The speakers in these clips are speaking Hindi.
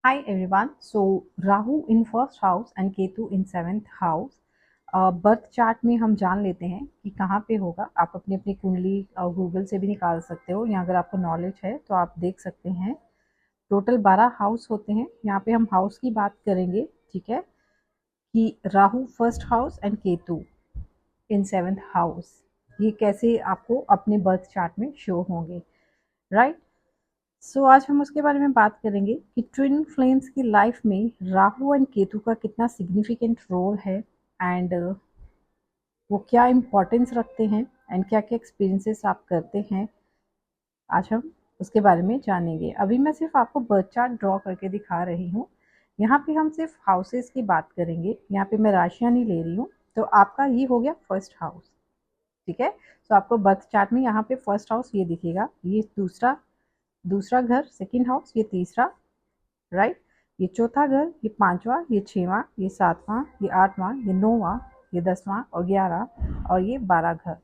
Hi everyone. So Rahu in first house and Ketu in seventh house. Birth chart में हम जान लेते हैं कि कहाँ पे होगा। आप अपनी अपनी कुंडली गूगल से भी निकाल सकते हो, या अगर आपको नॉलेज है तो आप देख सकते हैं। टोटल 12 हाउस होते हैं। यहाँ पे हम हाउस की बात करेंगे, ठीक है, कि Rahu first house and Ketu in seventh house, ये कैसे आपको अपने बर्थ चार्ट में शो होंगे, राइट। आज हम उसके बारे में बात करेंगे कि ट्विन फ्लेम्स की लाइफ में राहु एंड केतु का कितना सिग्निफिकेंट रोल है, एंड वो क्या इम्पोर्टेंस रखते हैं, एंड क्या क्या एक्सपीरियंसेस आप करते हैं। आज हम उसके बारे में जानेंगे। अभी मैं सिर्फ आपको बर्थ चार्ट ड्रॉ करके दिखा रही हूँ। यहाँ पे हम सिर्फ हाउसेस की बात करेंगे, यहाँ पे मैं राशियाँ नहीं ले रही हूँ। तो आपका ये हो गया फर्स्ट हाउस, ठीक है। आपको बर्थ चार्ट में यहाँ पे फर्स्ट हाउस ये दिखेगा, ये दूसरा दूसरा घर, सेकंड हाउस ये तीसरा, राइट। ये चौथा घर, ये पांचवा, ये छठवां, ये सातवां, ये आठवां, ये नौवां, ये 10वां और 11 और ये 12 घर।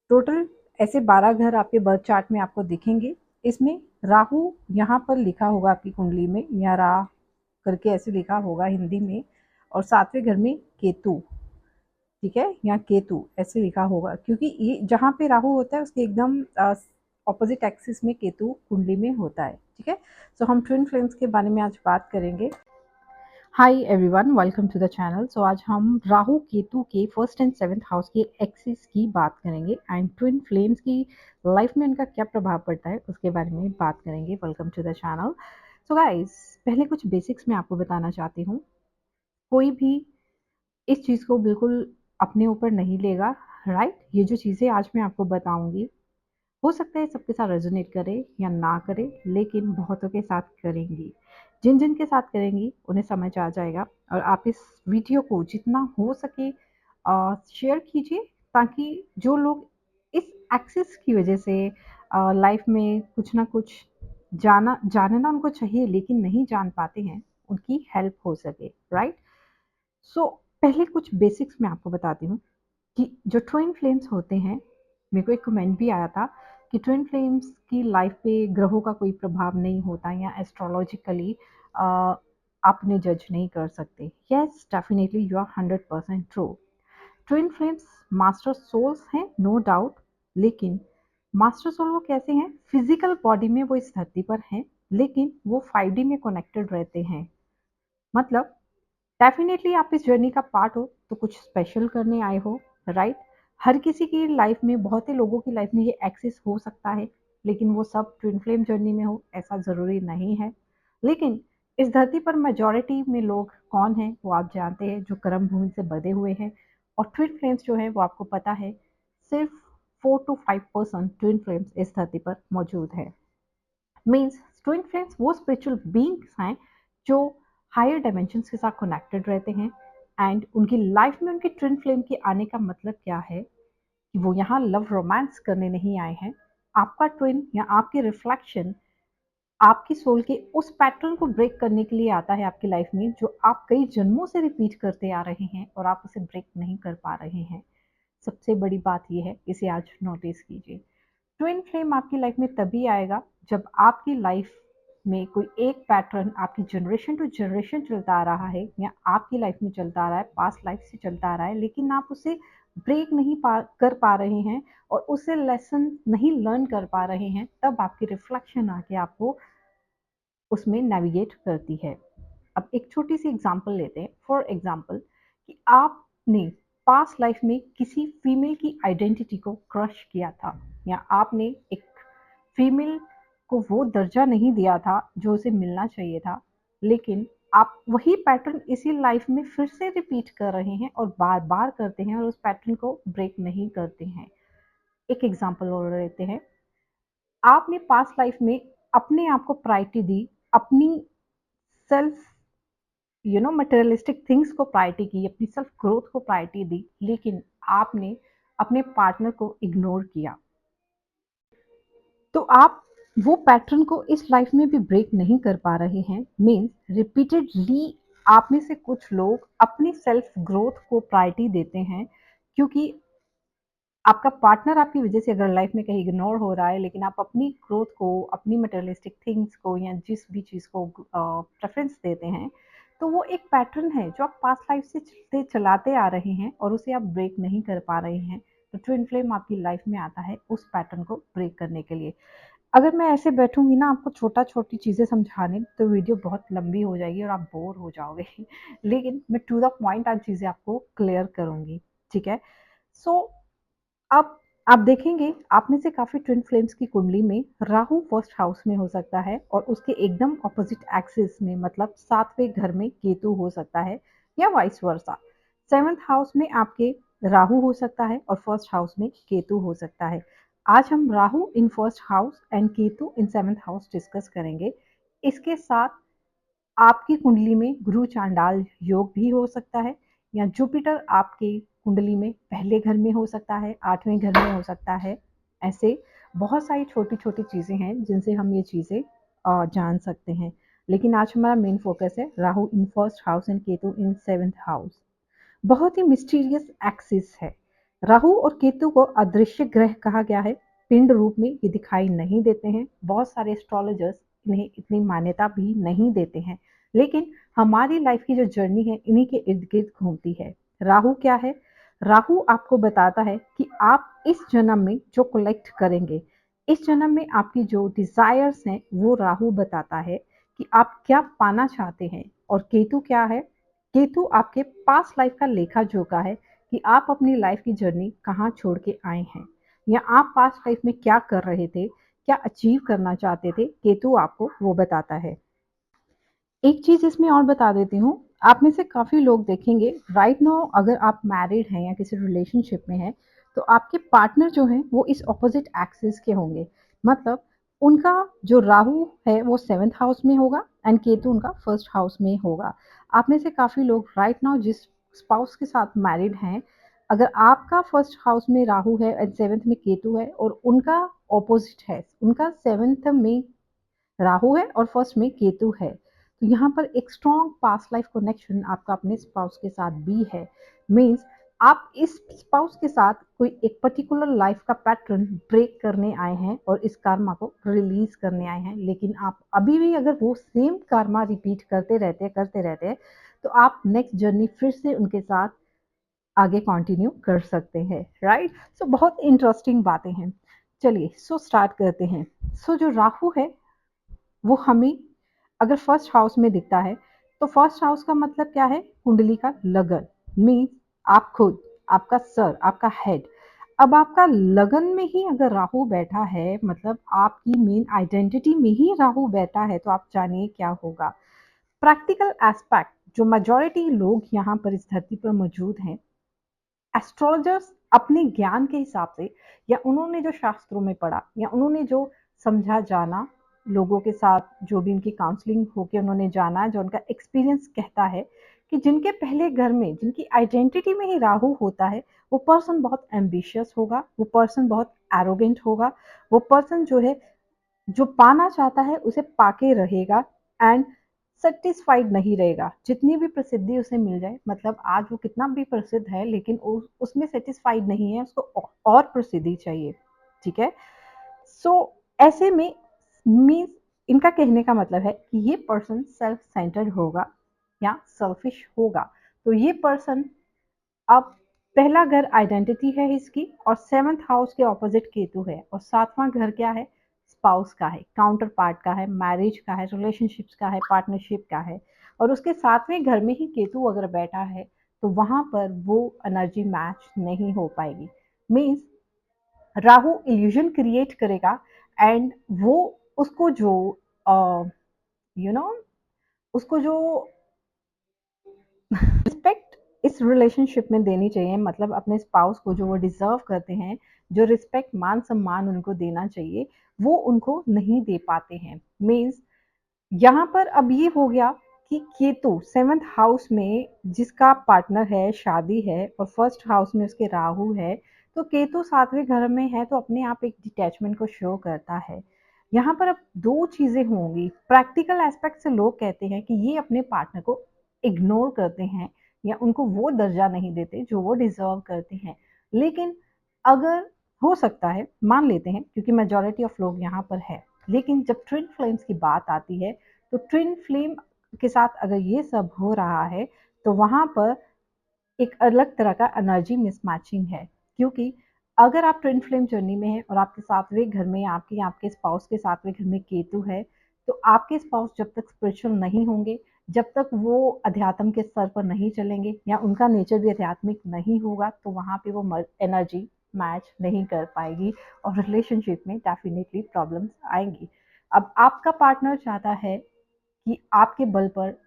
टोटल ऐसे 12 घर आपके बर्थ चार्ट में आपको दिखेंगे। इसमें राहु यहाँ पर लिखा होगा आपकी कुंडली में, या रा करके ऐसे लिखा होगा हिंदी में, और सातवें घर में केतु, ठीक है, यहाँ केतु ऐसे लिखा होगा, क्योंकि ये जहाँ पे राहु होता है उसके एकदम ऑपोजिट एक्सिस में केतु कुंडली में होता है, ठीक है। हम ट्विन फ्लेम्स के बारे में आज बात करेंगे। Hi everyone, welcome to the channel. आज हम राहु केतु के फर्स्ट एंड सेवेंथ हाउस के एक्सिस की बात करेंगे, एंड ट्विन फ्लेम्स की लाइफ में इनका क्या प्रभाव पड़ता है उसके बारे में बात करेंगे। Welcome to the channel. Guys, पहले कुछ बेसिक्स मैं आपको बताना चाहती हूँ। कोई भी इस चीज़ को बिल्कुल अपने ऊपर नहीं लेगा, राइट। ये जो चीज़ें आज मैं आपको बताऊंगी, हो सकता है सबके साथ रेजोनेट करे या ना करे, लेकिन बहुतों के साथ करेंगी। जिन जिन के साथ करेंगी उन्हें समझ आ जाएगा। और आप इस वीडियो को जितना हो सके शेयर कीजिए, ताकि जो लोग इस एक्सेस की वजह से लाइफ में कुछ ना कुछ जानना उनको चाहिए लेकिन नहीं जान पाते हैं, उनकी हेल्प हो सके, राइट। पहले कुछ बेसिक्स मैं आपको बताती हूँ कि जो ट्विन फ्लेम्स होते हैं, मेरे को एक कमेंट भी आया था कि ट्विन फ्लेम्स की लाइफ पे ग्रहों का कोई प्रभाव नहीं होता, या एस्ट्रोलॉजिकली आप उन्हें जज नहीं कर सकते। Yes, definitely you are 100% true. Twin flames master souls हैं, नो डाउट। लेकिन मास्टर सोल वो कैसे हैं? फिजिकल बॉडी में वो इस धरती पर हैं, लेकिन वो 5D में कनेक्टेड रहते हैं। मतलब डेफिनेटली आप इस जर्नी का पार्ट हो तो कुछ स्पेशल करने आए हो, राइट। हर किसी की लाइफ में, बहुत ही लोगों की लाइफ में ये एक्सेस हो सकता है, लेकिन वो सब ट्विन फ्लेम जर्नी में हो ऐसा ज़रूरी नहीं है। लेकिन इस धरती पर मेजॉरिटी में लोग कौन हैं वो आप जानते हैं, जो कर्म भूमि से बधे हुए हैं। और ट्विन फ्लेम्स जो है वो आपको पता है, सिर्फ 4 to 5% ट्विन फ्लेम्स इस धरती पर मौजूद है। मीन्स ट्विन फ्लेम्स वो स्पिरिचुअल बींग्स हैं जो हायर डायमेंशंस के साथ कनेक्टेड रहते हैं। एंड उनकी लाइफ में उनके ट्विन फ्लेम के आने का मतलब क्या है कि वो यहाँ लव रोमांस करने नहीं आए हैं। आपका ट्विन या आपकी रिफ्लेक्शन आपकी सोल के उस पैटर्न को ब्रेक करने के लिए आता है आपकी लाइफ में, जो आप कई जन्मों से रिपीट करते आ रहे हैं और आप उसे ब्रेक नहीं कर पा रहे हैं। सबसे बड़ी बात यह है, इसे आज नोटिस कीजिए। ट्विन फ्लेम आपकी लाइफ में तभी आएगा जब आपकी लाइफ में कोई एक पैटर्न आपकी जनरेशन टू जनरेशन चलता आ रहा है, या आपकी लाइफ में चलता आ रहा है, पास्ट लाइफ से चलता आ रहा है, लेकिन आप उसे ब्रेक नहीं कर पा रहे हैं और उसे लेसन नहीं लर्न कर पा रहे हैं। तब आपकी रिफ्लेक्शन आके आपको उसमें नेविगेट करती है। अब एक छोटी सी एग्जांपल लेते हैं। फॉर एग्जांपल, कि आपने पास्ट लाइफ में किसी फीमेल की आइडेंटिटी को क्रश किया था, या आपने एक फीमेल को वो दर्जा नहीं दिया था जो उसे मिलना चाहिए था, लेकिन आप वही पैटर्न इसी लाइफ में फिर से रिपीट कर रहे हैं और बार बार करते हैं और उस पैटर्न को ब्रेक नहीं करते हैं। एक एग्जांपल और लेते हैं। आपने पास्ट लाइफ में अपने आप को प्रायोरिटी दी, अपनी सेल्फ मटेरियलिस्टिक थिंग्स को प्रायोरिटी की, अपनी सेल्फ ग्रोथ को प्रायोरिटी दी, लेकिन आपने अपने पार्टनर को इग्नोर किया। तो आप वो पैटर्न को इस लाइफ में भी ब्रेक नहीं कर पा रहे हैं। मीन्स रिपीटेडली आप में से कुछ लोग अपनी सेल्फ ग्रोथ को प्रायोरिटी देते हैं, क्योंकि आपका पार्टनर आपकी वजह से अगर लाइफ में कहीं इग्नोर हो रहा है, लेकिन आप अपनी ग्रोथ को, अपनी मटेरियलिस्टिक थिंग्स को या जिस भी चीज़ को प्रेफरेंस देते हैं, तो वो एक पैटर्न है जो आप पास्ट लाइफ से चलाते आ रहे हैं और उसे आप ब्रेक नहीं कर पा रहे हैं। तो ट्विन फ्लेम आपकी लाइफ में आता है उस पैटर्न को ब्रेक करने के लिए। अगर मैं ऐसे बैठूंगी ना आपको छोटा-छोटी चीज़ें समझाने, तो वीडियो बहुत लंबी हो जाएगी और आप बोर हो जाओगे। लेकिन मैं टू द पॉइंट आज चीज़ें आपको क्लियर करूँगी, ठीक है? सो अब आप देखेंगे, आप में से काफ़ी ट्विन फ्लेम्स की कुंडली में राहु फर्स्ट हाउस में हो सकता है और उसके एकदम ऑपोजिट एक्सिस में, मतलब 7वें घर में केतु हो सकता है, या वाइस वर्सा। 7th हाउस में आपके राहु हो सकता है और फर्स्ट हाउस में केतु हो सकता है। आज हम Rahu in first house and Ketu in 7th house discuss करेंगे। इसके साथ आपकी कुंडली में गुरु चांडाल योग भी हो सकता है, या जुपिटर आपकी कुंडली में पहले घर में हो सकता है, 8वें घर में हो सकता है। ऐसे बहुत सारी छोटी-छोटी चीज़ें हैं जिनसे हम ये चीज़ें जान सकते हैं। लेकिन आज हमारा मेन फोकस है Rahu in first house and Ketu in 7th house. बहुत ही मिस्टीरियस एक्सिस है। राहु और केतु को अदृश्य ग्रह कहा गया है। पिंड रूप में ये दिखाई नहीं देते हैं। बहुत सारे एस्ट्रोलॉजर्स इन्हें इतनी मान्यता भी नहीं देते हैं। लेकिन हमारी लाइफ की जो जर्नी है इन्हीं के इर्द गिर्द घूमती है। राहु क्या है? राहु आपको बताता है कि आप इस जन्म में जो कलेक्ट करेंगे, इस जन्म में आपकी जो डिजायर्स हैं वो राहु बताता है कि आप क्या पाना चाहते हैं। और केतु क्या है? केतु आपके पास्ट लाइफ का लेखा जोखा है कि आप अपनी लाइफ की जर्नी कहाँ छोड़ के आए हैं, या आप पास्ट लाइफ में क्या कर रहे थे, क्या अचीव करना चाहते थे। केतु आपको वो बताता है। एक चीज इसमें और बता देती हूँ, आप में से काफी लोग देखेंगे राइट नाउ, अगर आप मैरिड हैं या किसी रिलेशनशिप में हैं, तो आपके पार्टनर जो हैं वो इस ऑपोजिट एक्सिस के होंगे। मतलब उनका जो राहु है वो 7th हाउस में होगा एंड केतु उनका फर्स्ट हाउस में होगा। आप में से काफी लोग राइट नाउ जिस स्पाउस के साथ मैरिड हैं, अगर आपका फर्स्ट हाउस में राहु है एंड 7th में केतु है और उनका ऑपोजिट है, उनका 7th में राहु है और फर्स्ट में केतु है, तो यहाँ पर एक स्ट्रॉन्ग पास्ट लाइफ कनेक्शन आपका अपने स्पाउस के साथ भी है। मीन्स आप इस स्पाउस के साथ कोई एक पर्टिकुलर लाइफ का पैटर्न ब्रेक करने आए हैं और इस कार्मा को रिलीज करने आए हैं। लेकिन आप अभी भी अगर वो सेम कार्मा रिपीट करते रहते हैं, तो आप नेक्स्ट जर्नी फिर से उनके साथ आगे कंटिन्यू कर सकते हैं। राइट? सो बहुत इंटरेस्टिंग बातें हैं। चलिए स्टार्ट करते हैं। जो राहु है वो हमें अगर फर्स्ट हाउस में दिखता है, तो फर्स्ट हाउस का मतलब क्या है? कुंडली का लगन। मीन्स आप खुद, आपका सर, आपका हेड। अब आपका लगन में ही अगर राहु बैठा है, मतलब आपकी मेन आइडेंटिटी में ही राहु बैठा है, तो आप जानिए क्या होगा। प्रैक्टिकल एस्पेक्ट, जो मेजॉरिटी लोग यहाँ पर इस धरती पर मौजूद हैं, एस्ट्रोलॉजर्स अपने ज्ञान के हिसाब से, या उन्होंने जो शास्त्रों में पढ़ा, या उन्होंने जो समझा जाना, लोगों के साथ जो भी उनकी काउंसलिंग होके उन्होंने जाना, जो उनका एक्सपीरियंस कहता है कि जिनके पहले घर में, जिनकी आइडेंटिटी में ही राहु होता है, वो पर्सन बहुत एम्बिशियस होगा, वो पर्सन बहुत एरोगेंट होगा, वो पर्सन जो है, जो पाना चाहता है उसे पाके रहेगा एंड सेटिस्फाइड नहीं रहेगा। जितनी भी प्रसिद्धि उसे मिल जाए, मतलब आज वो कितना भी प्रसिद्ध है लेकिन उसमें सेटिस्फाइड नहीं है, उसको और प्रसिद्धि चाहिए। ठीक है? सो ऐसे में मीन्स, इनका कहने का मतलब है कि ये पर्सन सेल्फ सेंटर्ड होगा या सेल्फिश होगा। तो ये पर्सन, अब पहला घर आइडेंटिटी है इसकी, और 7th हाउस के ऑपोजिट केतु है, और 7वां घर क्या है? स्पाउस का है, काउंटर पार्ट का है, मैरिज का है, रिलेशनशिप्स का है, पार्टनरशिप का है। और उसके 7वें घर में ही केतु अगर बैठा है, तो वहां पर वो एनर्जी मैच नहीं हो पाएगी। मीन्स राहु इल्यूजन क्रिएट करेगा एंड वो उसको जो यू नो उसको जो रिस्पेक्ट इस रिलेशनशिप में देनी चाहिए, मतलब अपने स्पाउस को जो वो डिजर्व करते हैं, जो रिस्पेक्ट, मान सम्मान उनको देना चाहिए, वो उनको नहीं दे पाते हैं। मीन्स यहाँ पर अब ये हो गया कि केतु 7th हाउस में जिसका पार्टनर है, शादी है, और फर्स्ट हाउस में उसके राहु है, तो केतु 7वें घर में है, तो अपने आप एक डिटैचमेंट को शो करता है। यहाँ पर अब दो चीजें होंगी। प्रैक्टिकल एस्पेक्ट से लोग कहते हैं कि ये अपने पार्टनर को इग्नोर करते हैं या उनको वो दर्जा नहीं देते जो वो डिजर्व करते हैं। लेकिन अगर हो सकता है, मान लेते हैं क्योंकि मेजॉरिटी ऑफ लोग यहाँ पर है, लेकिन जब ट्विन फ्लेम्स की बात आती है तो ट्विन फ्लेम के साथ अगर ये सब हो रहा है तो वहाँ पर एक अलग तरह का एनर्जी मिसमैचिंग है। क्योंकि अगर आप ट्विन फ्लेम जर्नी में हैं और आपके सातवें घर में आपके स्पाउस के सातवें घर में केतु है, तो आपके स्पाउस जब तक स्पिरिचुअल नहीं होंगे, जब तक वो अध्यात्म के स्तर पर नहीं चलेंगे या उनका नेचर भी आध्यात्मिक नहीं होगा, तो वहाँ पे वो एनर्जी मैच नहीं कर पाएगी और रिलेशनशिप में डेफिनेटली प्रॉब्लम्स आएंगी। अब आपका पार्टनर चाहता है कि आपके बल पर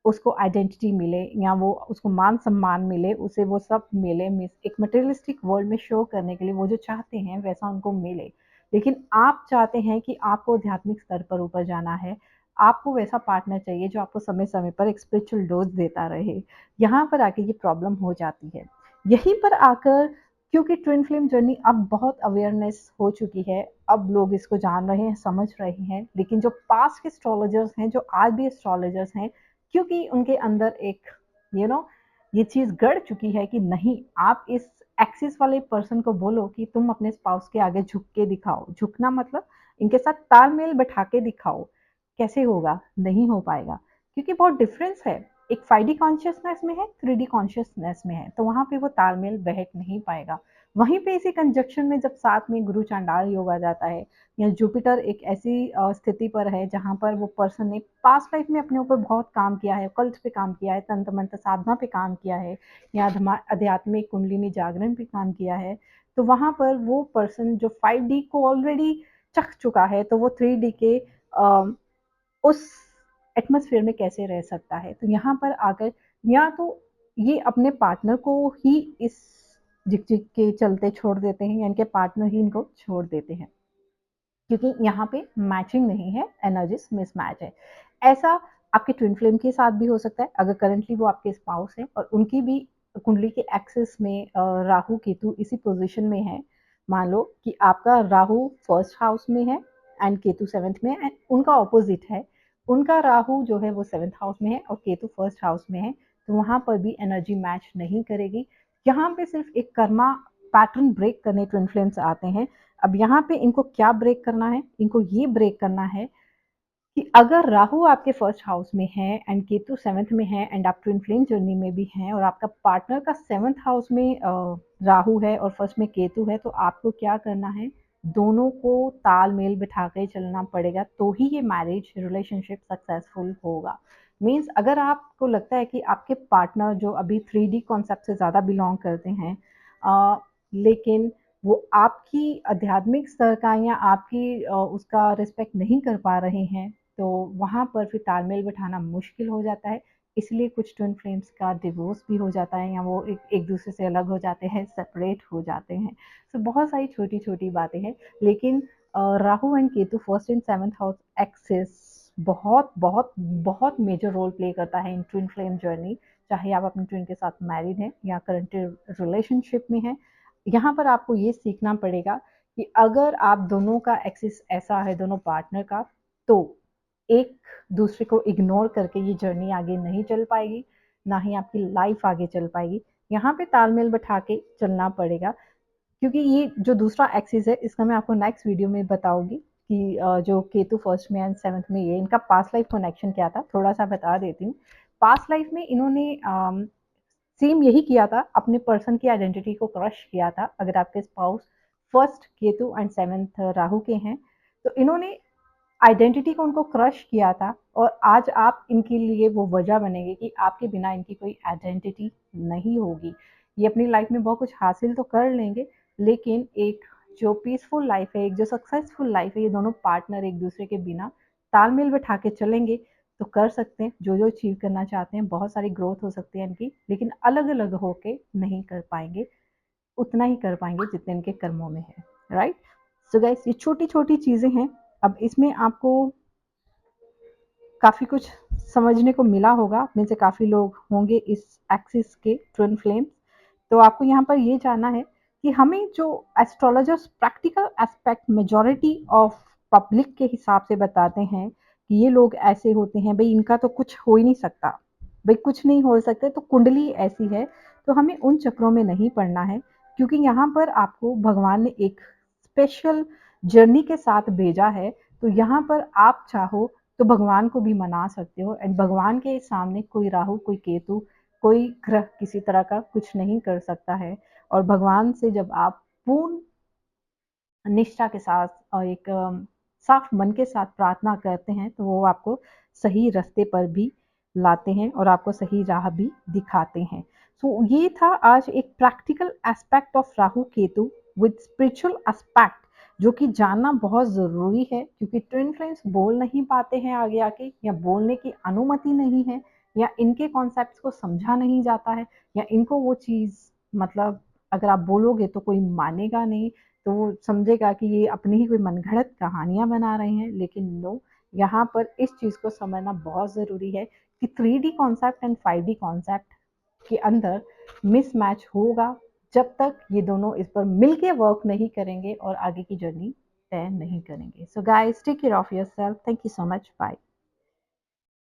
उसको आइडेंटिटी मिले या वो उसको मान सम्मान मिले, उसे वो सब मिले, मीन्स एक मटेरियलिस्टिक वर्ल्ड में शो करने के लिए वो जो चाहते हैं वैसा उनको मिले। लेकिन आप चाहते हैं कि आपको आध्यात्मिक स्तर पर ऊपर जाना है, आपको वैसा पार्टनर चाहिए जो आपको समय समय पर एक स्पिरिचुअल डोज देता रहे। यहाँ पर आके ये प्रॉब्लम हो जाती है। यहीं पर आकर, क्योंकि ट्विन फ्लेम जर्नी अब बहुत अवेयरनेस हो चुकी है, अब लोग इसको जान रहे हैं, समझ रहे हैं, लेकिन जो पास्ट के एस्ट्रोलॉजर्स हैं, जो आज भी एस्ट्रोलॉजर्स हैं, क्योंकि उनके अंदर एक ये चीज गड़ चुकी है कि नहीं, आप इस एक्सिस वाले पर्सन को बोलो कि तुम अपने स्पाउस के आगे झुक के दिखाओ। झुकना मतलब इनके साथ तालमेल बैठा के दिखाओ। कैसे होगा? नहीं हो पाएगा, क्योंकि बहुत डिफरेंस है। एक 5D कॉन्शियसनेस में है, 3D कॉन्शियसनेस में है, तो वहां पे वो तालमेल बैठ नहीं पाएगा। वहीं पे इसी कंजक्शन में जब साथ में गुरु चांडाल योग आ जाता है या जुपिटर एक ऐसी स्थिति पर है जहाँ पर वो पर्सन ने पास्ट लाइफ में अपने ऊपर बहुत काम किया है, कल्ट पे काम किया है, तंत्र मंत्र साधना पे काम किया है या आध्यात्मिक कुंडलिनी जागरण पे काम किया है, तो वहां पर वो पर्सन जो 5D को ऑलरेडी चख चुका है, तो वो 3D के उस एटमॉस्फेयर में कैसे रह सकता है। तो यहाँ पर आकर या तो ये अपने पार्टनर को ही इस झिक झिक के चलते छोड़ देते हैं या इनके पार्टनर ही इनको छोड़ देते हैं, क्योंकि यहाँ पे मैचिंग नहीं है, एनर्जीज मिसमैच है। ऐसा आपके ट्विन फ्लेम के साथ भी हो सकता है अगर करंटली वो आपके स्पाउस है और उनकी भी कुंडली के एक्सिस में राहु केतु इसी पोजीशन में है। मान लो कि आपका राहु फर्स्ट हाउस में है एंड केतु सेवेंथ में है, उनका ऑपोजिट है। उनका राहु जो है वो सेवेंथ हाउस में है और केतु फर्स्ट हाउस में है, तो वहां पर भी एनर्जी मैच नहीं करेगी। यहाँ पे सिर्फ एक कर्मा पैटर्न ब्रेक करने ट्विन फ्लेम्स आते हैं। अब यहाँ पे इनको क्या ब्रेक करना है? इनको ये ब्रेक करना है कि अगर राहु आपके फर्स्ट हाउस में है एंड केतु सेवेंथ में है एंड आप ट्विन फ्लेम जर्नी में भी हैं और आपका पार्टनर का सेवेंथ हाउस में राहु है और फर्स्ट में केतु है, तो आपको क्या करना है? दोनों को तालमेल बिठा के चलना पड़ेगा, तो ही ये मैरिज रिलेशनशिप सक्सेसफुल होगा। मीन्स अगर आपको लगता है कि आपके पार्टनर जो अभी 3D कॉन्सेप्ट से ज़्यादा बिलोंग करते हैं, लेकिन वो आपकी आध्यात्मिक स्तर का या आपकी उसका रिस्पेक्ट नहीं कर पा रहे हैं, तो वहाँ पर फिर तालमेल बिठाना मुश्किल हो जाता है। इसलिए कुछ ट्विन फ्लेम्स का डिवोर्स भी हो जाता है या वो एक दूसरे से अलग हो जाते हैं, सेपरेट हो जाते हैं। तो बहुत सारी छोटी छोटी बातें हैं, लेकिन Rahu and Ketu first and seventh house axis बहुत बहुत बहुत मेजर रोल प्ले करता है इन ट्विन फ्लेम जर्नी। चाहे आप अपने ट्विन के साथ मैरिड हैं या करंट रिलेशनशिप में हैं, यहाँ पर आपको ये सीखना पड़ेगा कि अगर आप दोनों का एक्सिस ऐसा है, दोनों पार्टनर का, तो एक दूसरे को इग्नोर करके ये जर्नी आगे नहीं चल पाएगी, ना ही आपकी लाइफ आगे चल पाएगी। यहाँ पे तालमेल बैठा के चलना पड़ेगा, क्योंकि ये जो दूसरा एक्सिस है इसका मैं आपको नेक्स्ट वीडियो में बताऊंगी कि जो केतु फर्स्ट में एंड सेवंथ में, ये इनका पास्ट लाइफ कनेक्शन क्या था, थोड़ा सा बता देती हूँ। पास्ट लाइफ में इन्होंने सेम यही किया था, अपने पर्सन की आइडेंटिटी को क्रश किया था। अगर आपके spouse first Ketu and seventh Rahu के हैं, तो इन्होंने आइडेंटिटी को उनको क्रश किया था और आज आप इनके लिए वो वजह बनेंगे कि आपके बिना इनकी कोई आइडेंटिटी नहीं होगी। ये अपनी लाइफ में बहुत कुछ हासिल तो कर लेंगे, लेकिन एक जो पीसफुल लाइफ है, एक जो सक्सेसफुल लाइफ है, ये दोनों पार्टनर एक दूसरे के बिना तालमेल बैठा के चलेंगे तो कर सकते हैं जो जो अचीव करना चाहते हैं। बहुत सारी ग्रोथ हो सकती है इनकी, लेकिन अलग अलग होके नहीं कर पाएंगे, उतना ही कर पाएंगे जितने इनके कर्मों में है। राइट? सो गाइस, ये छोटी छोटी चीजें हैं। अब इसमें आपको काफी कुछ समझने को मिला होगा, में से काफी लोग होंगे इस एक्सिस के ट्विन फ्लेम्स। तो आपको यहाँ पर ये जानना है कि हमें जो astrologers practical aspect majority of public के हिसाब से बताते हैं कि ये लोग ऐसे होते हैं, भाई इनका तो कुछ हो ही नहीं सकता, भाई कुछ नहीं हो सकता, तो कुंडली ऐसी है, तो हमें उन चक्रों में नहीं पड़ना है। क्योंकि यहाँ पर आपको भगवान ने एक स्पेशल जर्नी के साथ भेजा है। तो यहाँ पर आप चाहो तो भगवान को भी मना सकते हो, एंड भगवान के सामने कोई राहु, कोई केतु, कोई ग्रह किसी तरह का कुछ नहीं कर सकता है। और भगवान से जब आप पूर्ण निष्ठा के साथ और एक साफ मन के साथ प्रार्थना करते हैं, तो वो आपको सही रास्ते पर भी लाते हैं और आपको सही राह भी दिखाते हैं। सो ये था आज एक practical aspect of Rahu Ketu with spiritual aspect, जो कि जानना बहुत ज़रूरी है, क्योंकि ट्विन फ्लेम्स बोल नहीं पाते हैं आगे आके, या बोलने की अनुमति नहीं है, या इनके कॉन्सेप्ट्स को समझा नहीं जाता है, या इनको वो चीज़ मतलब अगर आप बोलोगे तो कोई मानेगा नहीं, तो वो समझेगा कि ये अपनी ही कोई मनगढ़ंत कहानियाँ बना रहे हैं। लेकिन नो, यहाँ पर इस चीज़ को समझना बहुत ज़रूरी है कि 3D concept and 5D concept के अंदर मिसमैच होगा जब तक ये दोनों इस पर मिलके वर्क नहीं करेंगे और आगे की जर्नी तय नहीं करेंगे। So guys, take care of yourself. Thank you so much. Bye.